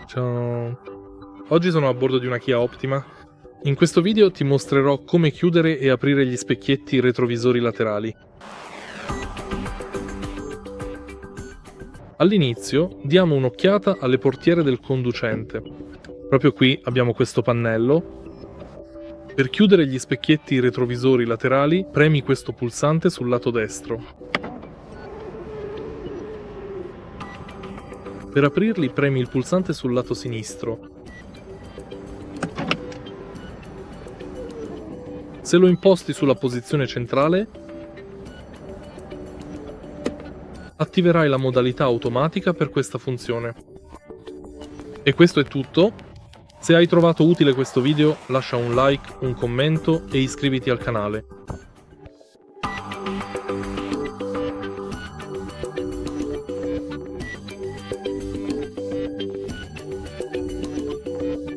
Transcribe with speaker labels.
Speaker 1: Ciao. Oggi sono a bordo di una KIA Optima. In questo video ti mostrerò come chiudere e aprire gli specchietti retrovisori laterali. All'inizio diamo un'occhiata alle portiere del conducente. Proprio qui abbiamo questo pannello. Per chiudere gli specchietti retrovisori laterali premi questo pulsante sul lato destro. Per aprirli premi il pulsante sul lato sinistro. Se lo imposti sulla posizione centrale, attiverai la modalità automatica per questa funzione. E questo è tutto. Se hai trovato utile questo video, lascia un like, un commento e iscriviti al canale.